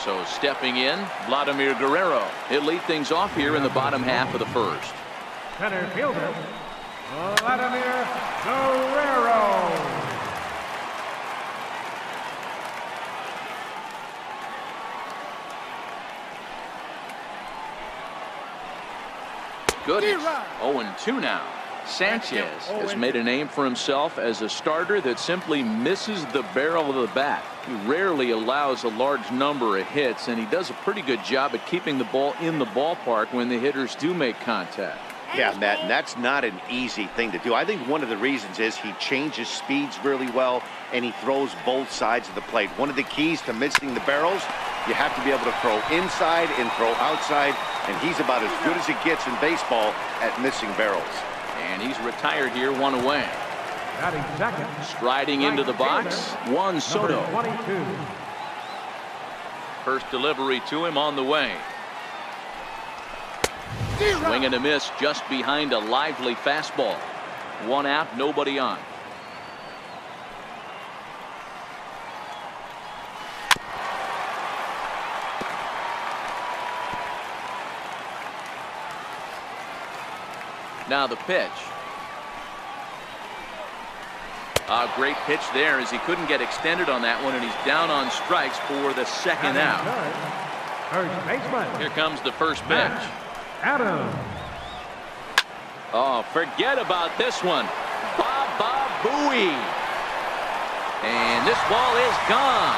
So stepping in, Vladimir Guerrero. He'll lead things off here in the bottom half of the first. Center fielder, Vladimir Guerrero. Good. 0-2 now. Sanchez has made a name for himself as a starter that simply misses the barrel of the bat. He rarely allows a large number of hits, and he does a pretty good job at keeping the ball in the ballpark when the hitters do make contact. Yeah, Matt, and that's not an easy thing to do. I think one of the reasons is he changes speeds really well, and he throws both sides of the plate. One of the keys to missing the barrels, you have to be able to throw inside and throw outside, and he's about as good as it gets in baseball at missing barrels. And he's retired here, 1 away. Second. Striding into the box, Juan Soto. 22. First delivery to him on the way. Swing and a miss just behind a lively fastball. 1 out, nobody on. Now the pitch. A great pitch there as he couldn't get extended on that one, and he's down on strikes for the second out. First baseman. Here comes the first pitch. Adam. Oh, forget about this one. Baba Booey. And this ball is gone.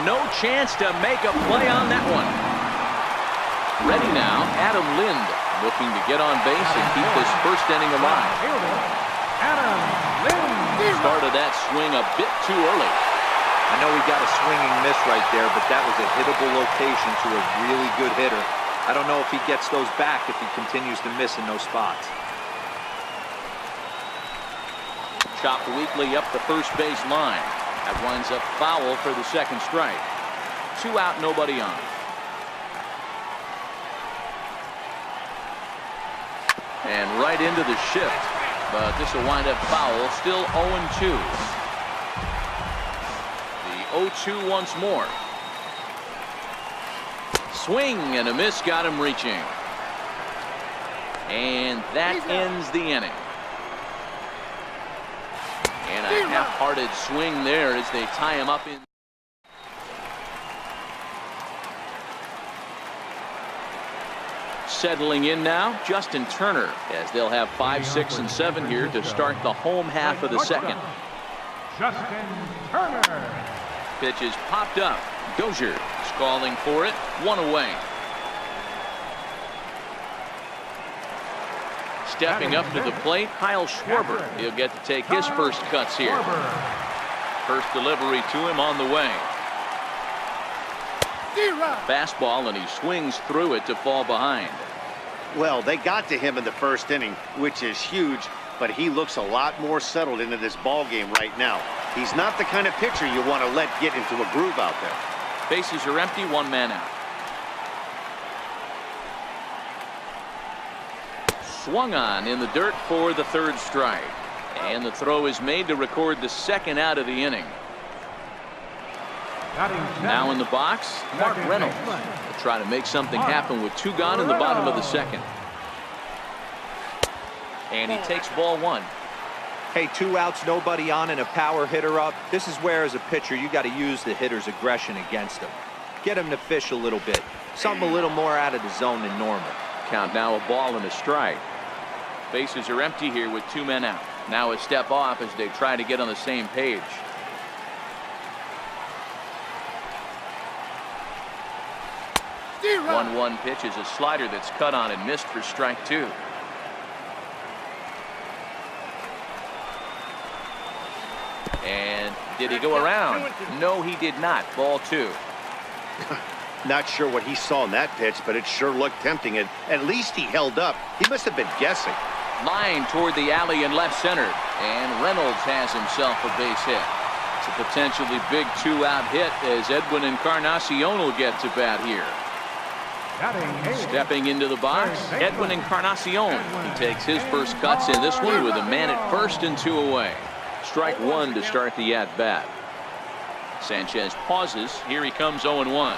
No chance to make a play on that one. Ready now, Adam Lind, looking to get on base and keep this first inning alive. Adam Lind. Started that swing a bit too early. I know he got a swinging miss right there, but that was a hittable location to a really good hitter. I don't know if he gets those back if he continues to miss in those spots. Chopped weakly up the first base line. That winds up foul for the second strike. 2 out, nobody on. And right into the shift. But this will wind up foul. Still 0-2. The 0-2 once more. Swing and a miss got him reaching. And that ends the inning. And a half-hearted swing there as they tie him up in. Settling in now, Justin Turner, as they'll have 5, 6, and 7 here to start the home half of the second. Justin Turner. Pitch is popped up. Dozier is calling for it. 1 away. Stepping up to the plate, Kyle Schwarber. He'll get to take his first cuts here. First delivery to him on the way. Fastball, and he swings through it to fall behind. Well, they got to him in the first inning, which is huge, but he looks a lot more settled into this ball game right now. He's not the kind of pitcher you want to let get into a groove out there. Bases are empty, 1 man out. Swung on in the dirt for the third strike. And the throw is made to record the second out of the inning. Now in the box, Mark Reynolds will try to make something happen with 2 gone in the bottom of the second. And he takes ball 1. Hey, 2 outs, nobody on, and a power hitter up. This is where, as a pitcher, you got to use the hitter's aggression against him. Get him to fish a little bit. Something a little more out of the zone than normal. Count now, a ball and a strike. Bases are empty here with 2 men out. Now a step off as they try to get on the same page. The 1-1 pitch is a slider that's cut on and missed for strike 2. And did he go around? No, he did not. Ball 2. Not sure what he saw in that pitch, but it sure looked tempting. And at least he held up. He must have been guessing. Line toward the alley in left center. And Reynolds has himself a base hit. It's a potentially big 2-out hit as Edwin Encarnacion will get to bat here. Stepping into the box, Edwin Encarnacion. He takes his first cuts in this one with a man at first and 2 away. Strike 1 to start the at-bat. Sanchez pauses. Here he comes 0-1.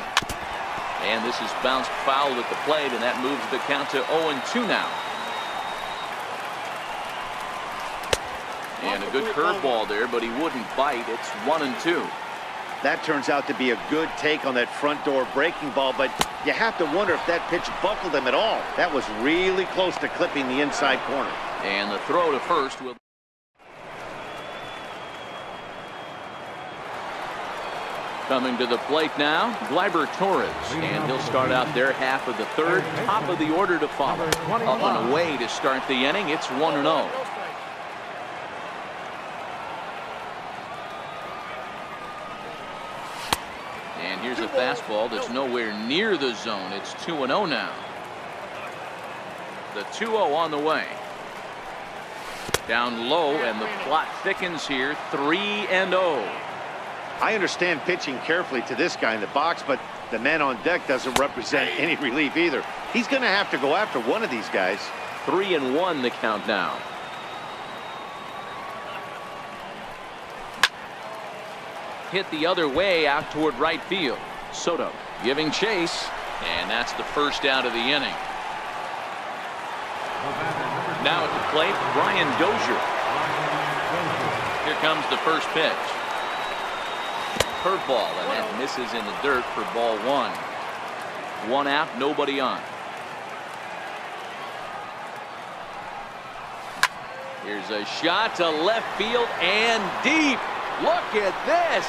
And this is bounced foul at the plate, and that moves the count to 0-2 now. And a good curveball there, but he wouldn't bite. It's 1-2. That turns out to be a good take on that front door breaking ball, but you have to wonder if that pitch buckled him at all. That was really close to clipping the inside corner. And the throw to first will. Coming to the plate now, Gleyber Torres, and he'll start out there half of the third, top of the order to follow. Up and away to start the inning. It's 1-0. And here's a fastball that's nowhere near the zone. It's 2-0 now. The 2-0 on the way. Down low, and the plot thickens here. 3-0. I understand pitching carefully to this guy in the box, but the man on deck doesn't represent any relief either. He's going to have to go after one of these guys. 3-1 the count now. Hit the other way out toward right field. Soto giving chase, and that's the first out of the inning. Now at the plate, Brian Dozier. Here comes the first pitch. Curveball, and that misses in the dirt for ball 1. 1 out, nobody on. Here's a shot to left field and deep. Look at this.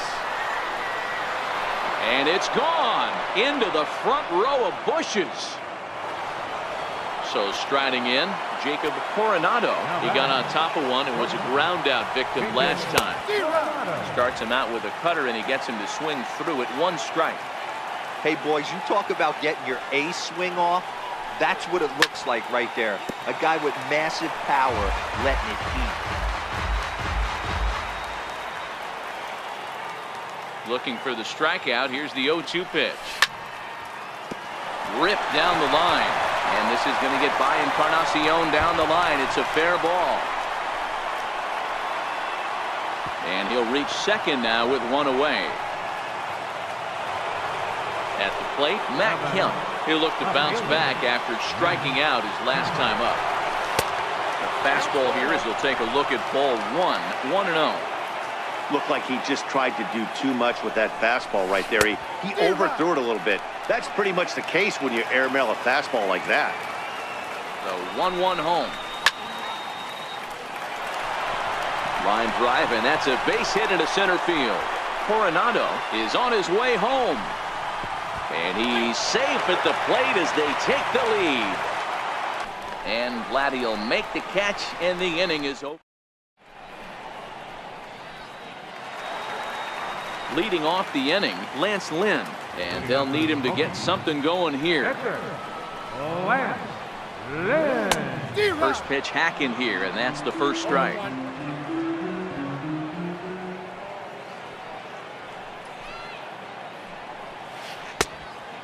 And it's gone into the front row of bushes. So striding in, Jacob Coronado. He got on top of one and was a ground out victim last time. Starts him out with a cutter, and he gets him to swing through it. 1 strike. Hey, boys, you talk about getting your A swing off. That's what it looks like right there. A guy with massive power letting it eat. Looking for the strikeout. Here's the 0-2 pitch. Ripped down the line. And this is going to get by Encarnacion down the line. It's a fair ball. And he'll reach second now with 1 away. At the plate, Matt Kemp. He'll look to bounce back after striking out his last time up. The fastball here as he'll take a look at ball 1. 1-0. Looked like he just tried to do too much with that fastball right there. He overthrew it a little bit. That's pretty much the case when you airmail a fastball like that. The 1-1 home. Line drive, and that's a base hit into center field. Coronado is on his way home. And he's safe at the plate as they take the lead. And Vladdy will make the catch, and the inning is over. Leading off the inning, Lance Lynn. And they'll need him to get something going here. Lance Lynn. First pitch hacking here, and that's the first strike.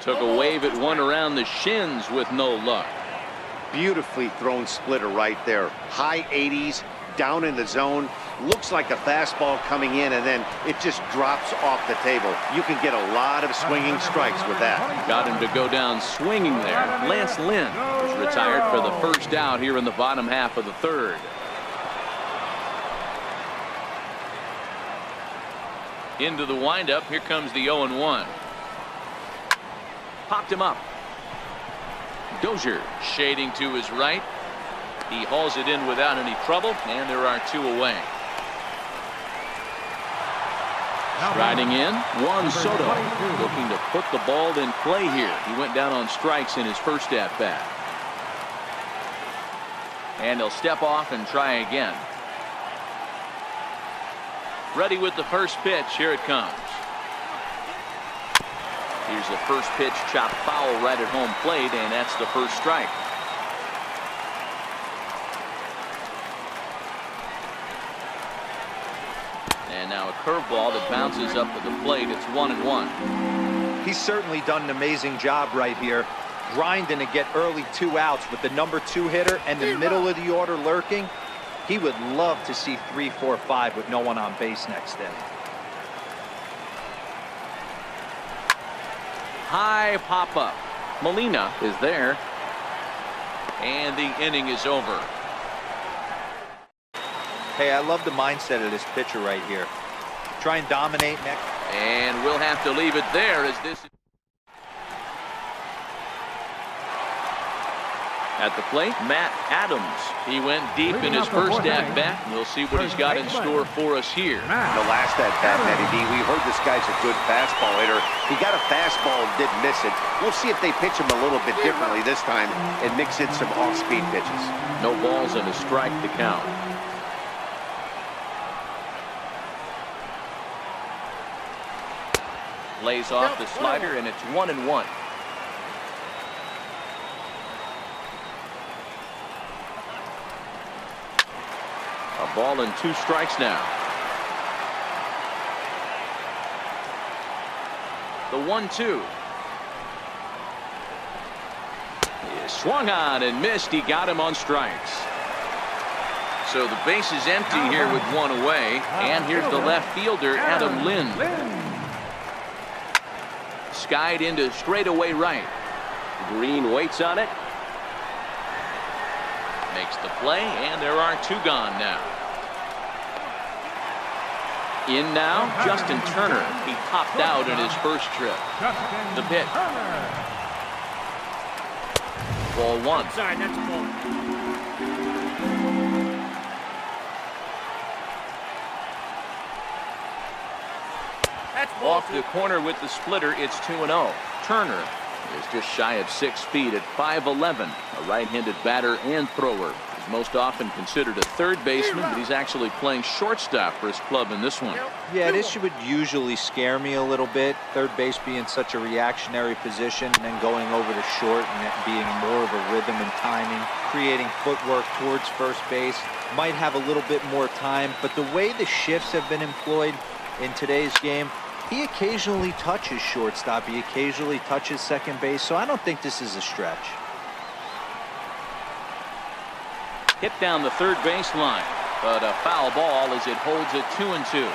Took a wave at one around the shins with no luck. Beautifully thrown splitter right there. High 80s, down in the zone. Looks like a fastball coming in, and then it just drops off the table. You can get a lot of swinging strikes with that. Got him to go down swinging there. Lance Lynn is retired for the first out here in the bottom half of the third. Into the windup. Here comes the 0-1. Popped him up. Dozier shading to his right. He hauls it in without any trouble, and there are 2 away. Striding in, Juan Soto looking to put the ball in play here. He went down on strikes in his first at-bat. And he'll step off and try again. Ready with the first pitch. Here it comes. Here's the first pitch, chopped foul right at home plate, and that's the first strike. And now a curveball that bounces up to the plate. It's 1-1. He's certainly done an amazing job right here, grinding to get early 2 outs with the number 2 hitter and the middle of the order lurking. He would love to see 3, 4, 5 with no one on base next inning. High pop-up. Molina is there. And the inning is over. Hey, I love the mindset of this pitcher right here. Try and dominate next. And we'll have to leave it there as this. At the plate, Matt Adams. He went deep in his first at-bat. We'll see what he's got in store for us here. The last at-bat, Matty D, we heard this guy's a good fastball hitter. He got a fastball and didn't miss it. We'll see if they pitch him a little bit differently this time and mix in some off-speed pitches. No balls and a strike to count. Lays off the slider, and it's 1-1. A ball and 2 strikes now. The 1-2. He swung on and missed. He got him on strikes. So the base is empty here with 1 away. And here's the left fielder, Adam Lynn. Skied into straightaway right. Green waits on it. Makes the play, and there are 2 gone now. In now, Justin Turner. He popped out in his first trip. The pitch. Ball 1. Sorry, that's a ball. Off the corner with the splitter, it's 2-0. Turner is just shy of 6 feet at 5'11", a right-handed batter and thrower. He's most often considered a third baseman, but he's actually playing shortstop for his club in this one. Yeah, this would usually scare me a little bit. Third base being such a reactionary position, and then going over to short and it being more of a rhythm and timing, creating footwork towards first base. Might have a little bit more time, but the way the shifts have been employed in today's game, he occasionally touches shortstop. He occasionally touches second base. So I don't think this is a stretch. Hit down the third base line, but a foul ball as it holds it 2-2.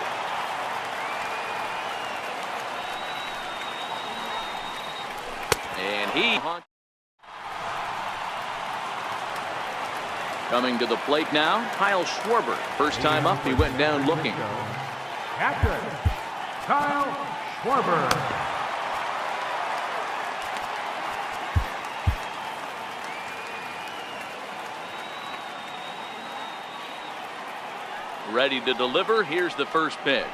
And he coming to the plate now, Kyle Schwarber. First time up, he went down looking. Captain Kyle Schwarber. Ready to deliver. Here's the first pitch.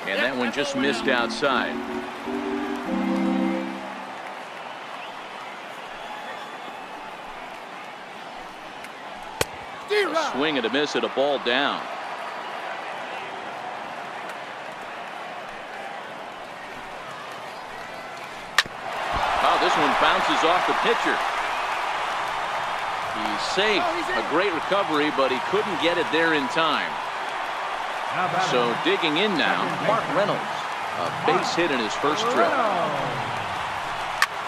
And that one just missed outside. A swing and a miss at a ball down. This one bounces off the pitcher. He's safe. A great recovery, but he couldn't get it there in time. So digging in now, Mark Reynolds. A base hit in his first trip.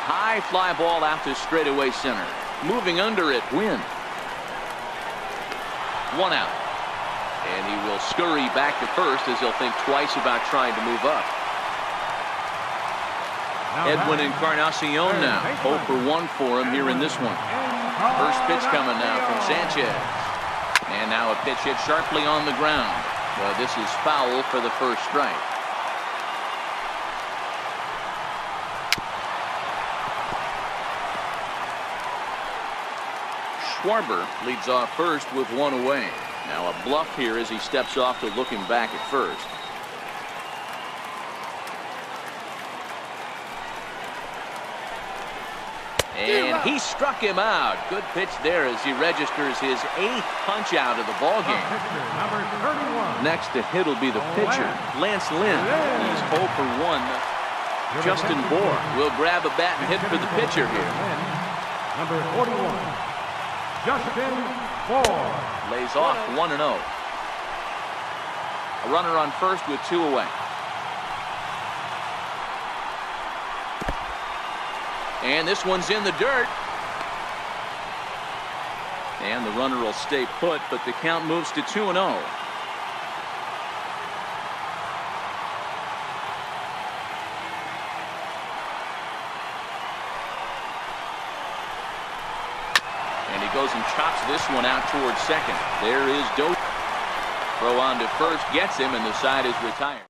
High fly ball out to straightaway center. Moving under it, Wynn. 1 out. And he will scurry back to first as he'll think twice about trying to move up. Edwin Encarnacion now, 0 for 1 for him here in this one. First pitch coming now from Sanchez. And now a pitch hit sharply on the ground. Well, this is foul for the first strike. Schwarber leads off first with 1 away. Now a bluff here as he steps off to looking back at first. And he struck him out. Good pitch there as he registers his 8th punch out of the ballgame. Next to hit will be the pitcher, Lance Lynn. He's 0 for 1. Justin Bohr will grab a bat and hit for the pitcher here. Number 41, Justin Bohr. Lays off 1-0. A runner on first with 2 away. And this one's in the dirt. And the runner will stay put, but the count moves to 2-0. goes and chops this one out towards second. There is Dozier. Throw on to first gets him, and the side is retired.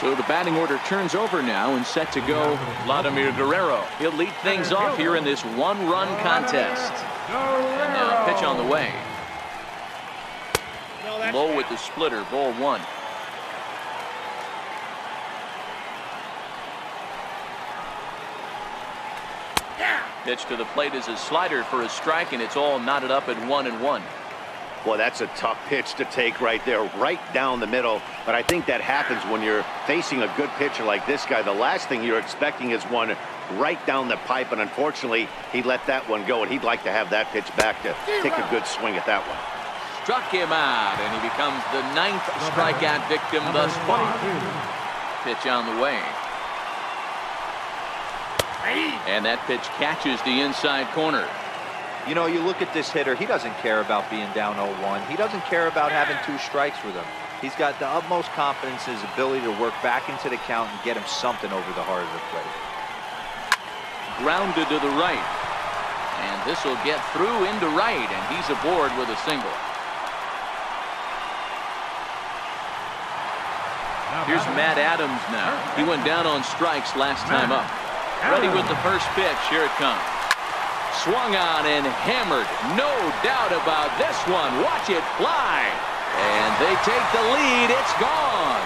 So the batting order turns over now and set to go Vladimir Guerrero. He'll lead things off here in this one-run contest. And now pitch on the way. Low with the splitter, ball one. Pitch to the plate is a slider for a strike, and it's all knotted up at 1-1. Well, that's a tough pitch to take right there, right down the middle. But I think that happens when you're facing a good pitcher like this guy. The last thing you're expecting is one right down the pipe, and unfortunately, he let that one go, and he'd like to have that pitch back to take a good swing at that one. Struck him out, and he becomes the 9th strikeout victim thus far. Pitch on the way. And that pitch catches the inside corner. You know, you look at this hitter, he doesn't care about being down 0-1. He doesn't care about having 2 strikes with him. He's got the utmost confidence in his ability to work back into the count and get him something over the heart of the plate. Grounded to the right. And this will get through into right, and he's aboard with a single. Here's Matt Adams now. He went down on strikes last time up. Ready with the first pitch. Here it comes. Swung on and hammered. No doubt about this one. Watch it fly. And they take the lead. It's gone.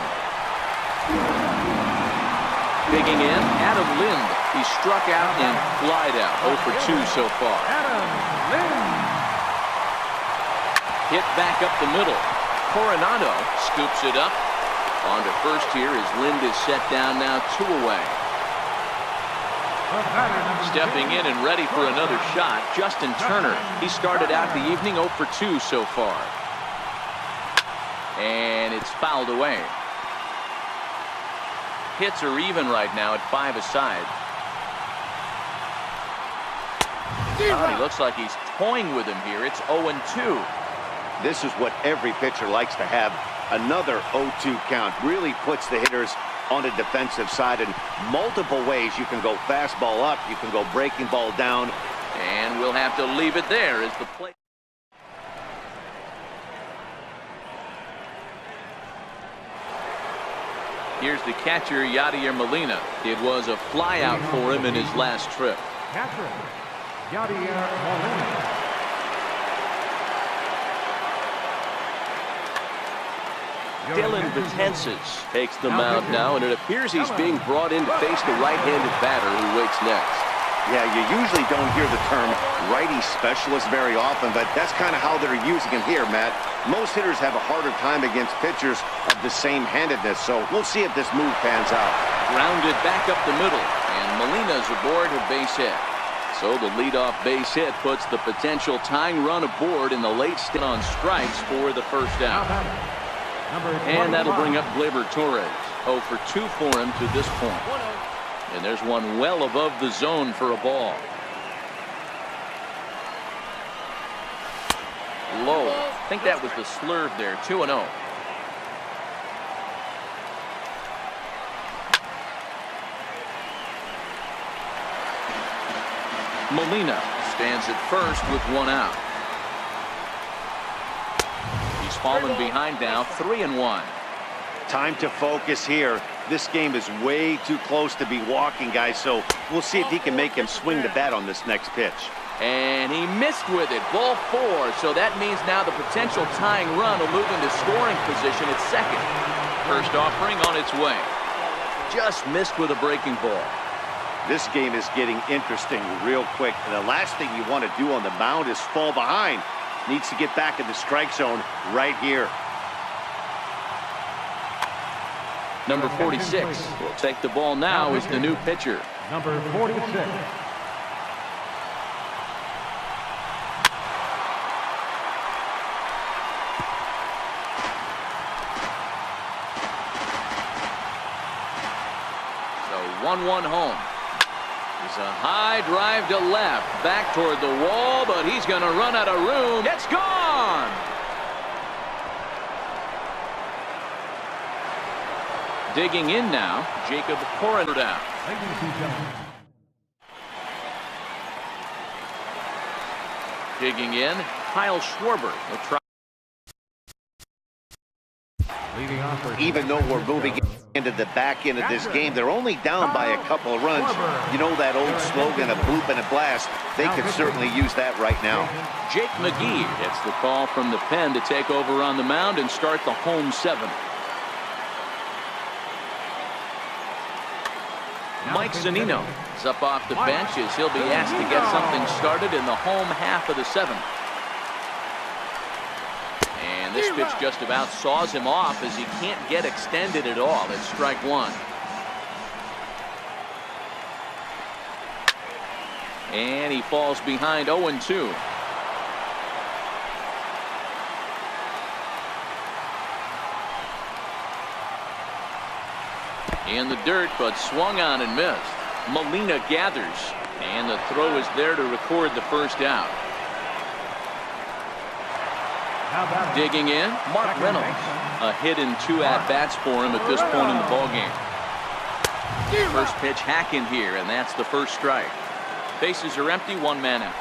Digging in, Adam Lind. He struck out and flied out. 0 for 2 so far. Hit back up the middle. Coronado scoops it up. On to first here as Lind is set down now 2 away. Stepping in and ready for another shot, Justin Turner. He started out the evening 0 for 2 so far. And it's fouled away. Hits are even right now at 5 aside. Oh, he looks like he's toying with him here. It's 0-2. This is what every pitcher likes to have. Another 0-2 count really puts the hitters on the defensive side in multiple ways. You can go fastball up, you can go breaking ball down. And we'll have to leave it there as the play. Here's the catcher, Yadier Molina. It was a flyout for him in his last trip. Catcher, Yadier Molina. Dylan Betances takes the mound now, and it appears he's being brought in to face the right-handed batter who waits next. Yeah, you usually don't hear the term righty specialist very often, but that's kind of how they're using him here, Matt. Most hitters have a harder time against pitchers of the same handedness, so we'll see if this move pans out. Grounded back up the middle, and Molina's aboard a base hit. So the leadoff base hit puts the potential tying run aboard in the late stint on strikes for the first out. And that'll bring up Gleyber Torres. 0 for 2 for him to this point. And there's one well above the zone for a ball. Low. I think that was the slurve there. 2-0. Molina stands at first with 1 out. He's fallen behind now, 3-1. Time to focus here. This game is way too close to be walking, guys, so we'll see if he can make him swing the bat on this next pitch. And he missed with it. Ball 4. So that means now the potential tying run will move into scoring position at second. First offering on its way. Just missed with a breaking ball. This game is getting interesting real quick, and the last thing you want to do on the mound is fall behind. Needs to get back in the strike zone right here. Number 46 will take the ball now as the new pitcher. Number 46. So 1-1 home. It's a high drive to left, back toward the wall, but he's going to run out of room. It's gone! Digging in now, Jacob Coronado. Digging in, Kyle Schwarber. He'll try. Leading off for Even though we're moving into the back end of this game, they're only down by a couple of runs. You know that old slogan, a bloop and a blast? They could certainly use that right now. Jake McGee gets the call from the pen to take over on the mound and start the home seventh. Mike Zunino is up off the bench as he'll be asked to get something started in the home half of the seventh. And this pitch just about saws him off as he can't get extended at all. It's strike one. And he falls behind 0-2. In the dirt, but swung on and missed. Molina gathers, and the throw is there to record the first out. Digging in, Mark Reynolds. A hit and 2 at-bats for him at this point in the ballgame. First pitch hacking here, and that's the first strike. Bases are empty, 1 man out.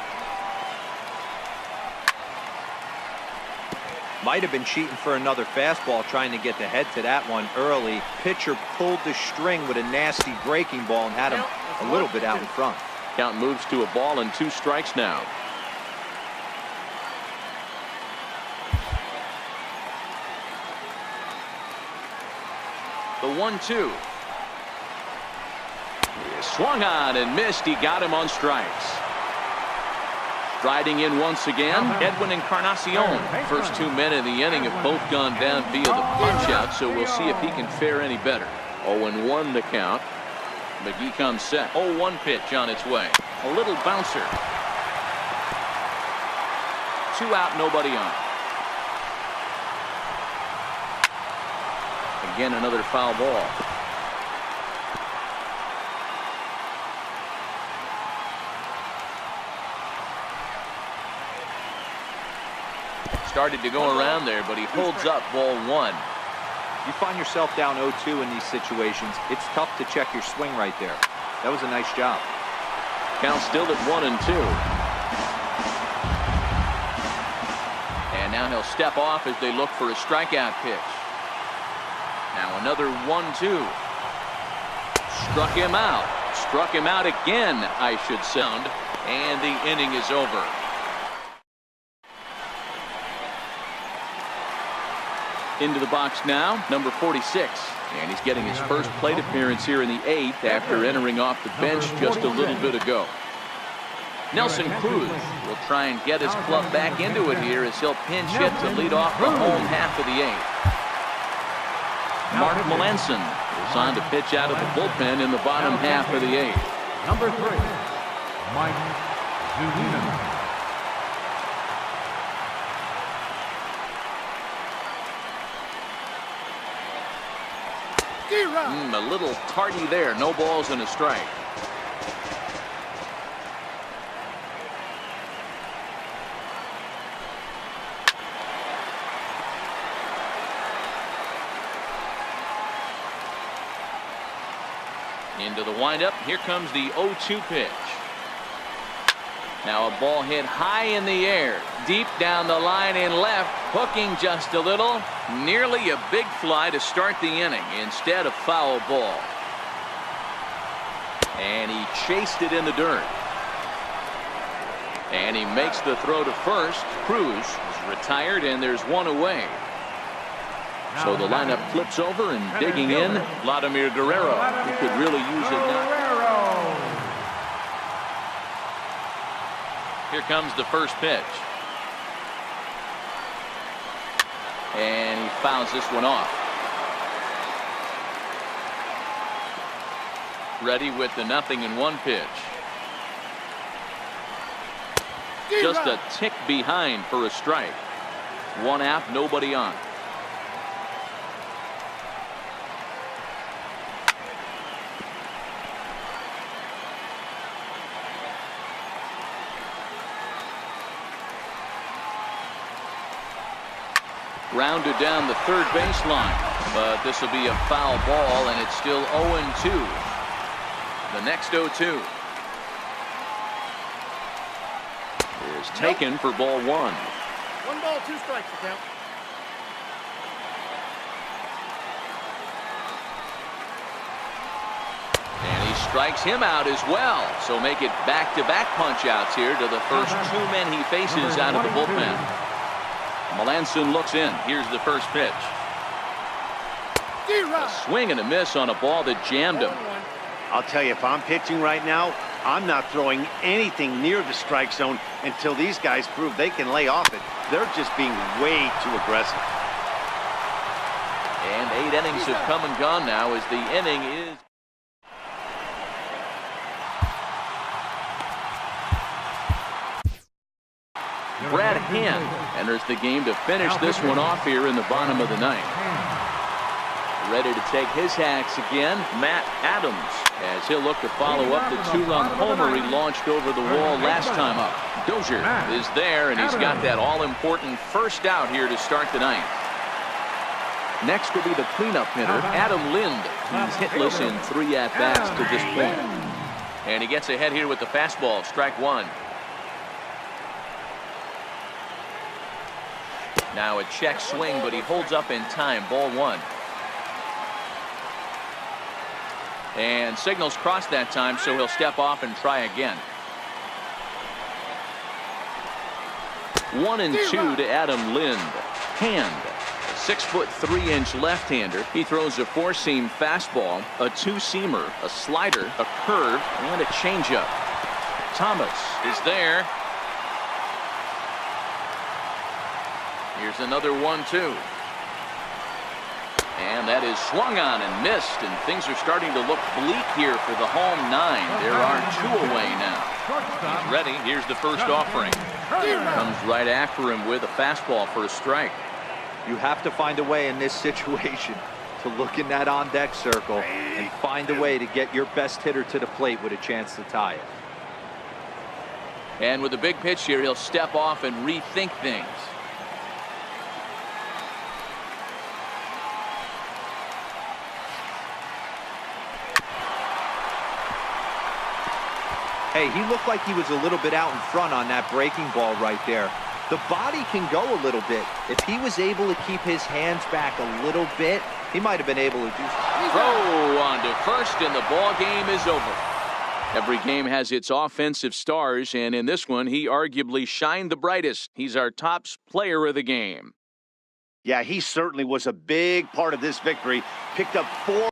Might have been cheating for another fastball, trying to get the head to that one early. Pitcher pulled the string with a nasty breaking ball and had him a little bit out in front. Count moves to a ball and 2 strikes now. The 1-2. Swung on and missed. He got him on strikes. Riding in once again, Edwin Encarnacion. First 2 men in the inning have both gone down via the punch-out, so we'll see if he can fare any better. 0-1 the count. McGee comes set. 0-1 pitch on its way. A little bouncer. 2 out, nobody on. Again, another foul ball. Started to go around there, but he holds up ball 1. You find yourself down 0-2 in these situations, it's tough to check your swing right there. That was a nice job. Count still at 1-2. And now he'll step off as they look for a strikeout pitch. Now another 1-2. Struck him out. Struck him out again, I should sound. And the inning is over. Into the box now, number 46. And he's getting his first plate appearance here in the 8th after entering off the bench just a little bit ago. Nelson Cruz will try and get his club back into it here as he'll pinch hit to lead off the home half of the 8th. Mark Melanson is on to pitch out of the bullpen in the bottom half of the 8th. number 3, Mike Zunino. A little tardy there. No balls and a strike. Into the windup. Here comes the 0-2 pitch. Now a ball hit high in the air, deep down the line in left, hooking just a little. Nearly a big fly to start the inning instead of foul ball. And he chased it in the dirt. And he makes the throw to first. Cruz is retired and there's 1 away. So the lineup flips over and digging in, Vladimir Guerrero, who could really use it now. Here comes the first pitch. And he fouls this one off. Ready with the 0-1 pitch. Just a tick behind for a strike. 1 out, nobody on. Rounded down the third baseline, but this will be a foul ball, and it's still 0-2. The next 0-2. is taken for ball one. 1 ball, 2 strikes to count. And he strikes him out as well. So make it back-to-back punch-outs here to the first 2 men he faces out of the bullpen. Melanson looks in. Here's the first pitch. A swing and a miss on a ball that jammed him. I'll tell you, if I'm pitching right now, I'm not throwing anything near the strike zone until these guys prove they can lay off it. They're just being way too aggressive. And 8 innings have come and gone now as the inning is. Brad Hand enters the game to finish this one off here in the bottom of the ninth. Ready to take his hacks again, Matt Adams, as he'll look to follow up the 2-run homer he launched over the wall last time up. Dozier is there, and he's got that all-important first out here to start the ninth. Next will be the cleanup hitter, Adam Lind. He's hitless in 3 at-bats to this point. And he gets ahead here with the fastball, strike 1. Now a check swing, but he holds up in time, ball 1. And signals crossed that time, so he'll step off and try again. 1-2 to Adam Lind. Hand, a 6'3" left-hander. He throws a 4-seam fastball, a 2-seamer, a slider, a curve, and a changeup. Thomas is there. Here's another 1-2. And that is swung on and missed, and things are starting to look bleak here for the home 9. There are 2 away now. He's ready. Here's the first offering. Comes right after him with a fastball for a strike. You have to find a way in this situation to look in that on-deck circle and find a way to get your best hitter to the plate with a chance to tie it. And with a big pitch here, he'll step off and rethink things. Hey, he looked like he was a little bit out in front on that breaking ball right there. The body can go a little bit. If he was able to keep his hands back a little bit, he might have been able to do something. Throw on to first, and the ball game is over. Every game has its offensive stars, and in this one, he arguably shined the brightest. He's our top player of the game. Yeah, he certainly was a big part of this victory. Picked up 4